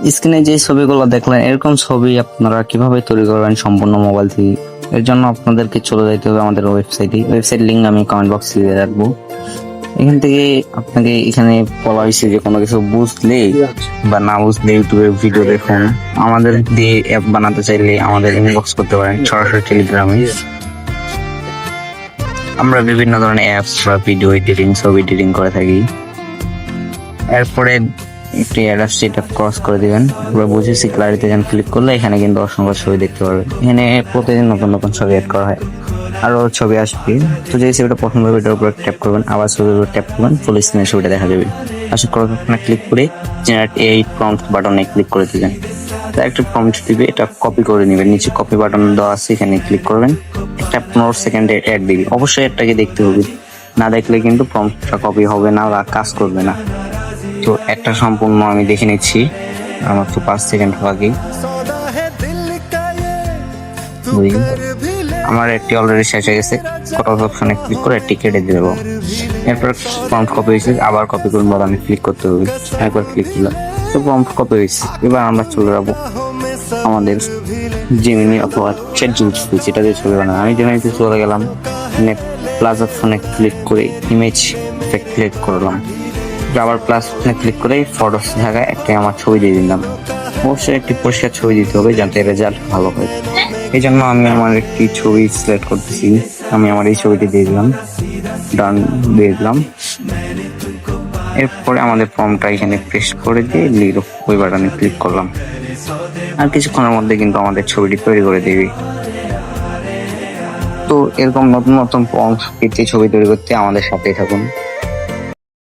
স্ক্রিনে যে ছবিগুলো দেখলেন এরকম ছবি আপনারা কিভাবে তৈরি করবেন সম্পূর্ণ মোবাইল থেকে, এর জন্য আপনাদেরকে চলে যেতে হবে আমাদের ওয়েবসাইট লিংক আমি কমেন্ট বক্সে দিয়ে রাখবো। এখান থেকে আপনাকে এখানে বলা হয়েছে যে কোনো কিছু বুঝলে বা না বুঝলে ইউটিউবের ভিডিও দেখুন। আমাদের দিয়ে অ্যাপ বানাতে চাইলে আমাদের ইনবক্স করতে পারেন সরাসরি টেলিগ্রামে। আমরা বিভিন্ন ধরনের অ্যাপস বা ভিডিও এডিটিং, ছবি এডিটিং করে থাকি। এরপরে একটি অ্যাড আসছে, এটা ক্রস করে দিবেন। পুরো বুঝেছি ক্লারিতে যেন ক্লিক করলে এখানে কিন্তু অসংখ্য ছবি দেখতে পারবে। এখানে প্রতিদিন নতুন নতুন ছবি অ্যাড করা হয়, আরো ছবি আসবে। তো যে ছবিটা পছন্দ হবে এটার উপর ট্যাপ করবেন, আবার ছবির উপর ট্যাপ করবেন, ফুল স্ক্রিনে ছবিটা দেখা যাবে। আশা করি ওখানে ক্লিক করে জেনারেট এই প্রম্পট বাটনে ক্লিক করে দিবেন। একটা প্রম্পট দিবে, এটা কপি করে নেবেন। নিচে কপি বাটন দেওয়া আছে, এখানে ক্লিক করবেন। একটা 15 সেকেন্ডে অ্যাড দিবে, অবশ্যই এটাকে দেখতে হবে, না দেখলে কিন্তু প্রম্পটটা কপি হবে না বা কাজ করবে না। তো একটা সম্পূর্ণ আমি দেখে নিচ্ছি, আমার তো 5 সেকেন্ড বাকি। আমার একটি অলরেডি শেষ হয়ে গেছে। কপি অপশনে ক্লিক করে একটি কেটে দিয়ে দেবো। এরপর প্রম্পট কপি হয়েছে, আবার কপি করুন বাটনে ক্লিক করতে হবে। একবার ক্লিক দিলাম, তো প্রম্পট কপি হয়েছে। এবার আমরা চলে যাবো আমাদের জেমিনি অথবা চ্যাটজিপিটি, যেটা দিয়ে ছবি বানানো। আমি জেমিনিতে চলে গেলাম, প্লাস অপশনে ক্লিক করে ইমেজ ক্লিক করলাম। আবার প্লাস অপশনে ক্লিক করে ফটোস জায়গায় একটা আমার ছবি দিয়ে দিলাম। অবশ্যই একটি পরিষ্কার ছবি দিতে হবে যাতে রেজাল্ট ভালো হয়। এই জন্য আমি আমার একটি ছবি সিলেক্ট করতেছি। আমি আমার এই ছবিটি দিয়ে দিলাম, ডান দিয়ে দিলাম। এরপরে আমাদের ফর্মটা এখানে প্রেস করে দিয়ে লিখো ওই বাটনে ক্লিক করলাম। আর কিছুক্ষণের মধ্যে কিন্তু আমাদের ছবিটি তৈরি করে দিবি। তো এরকম নতুন নতুন ফর্ম পেতে ছবি তৈরি করতে আমাদের সাথেই থাকুন।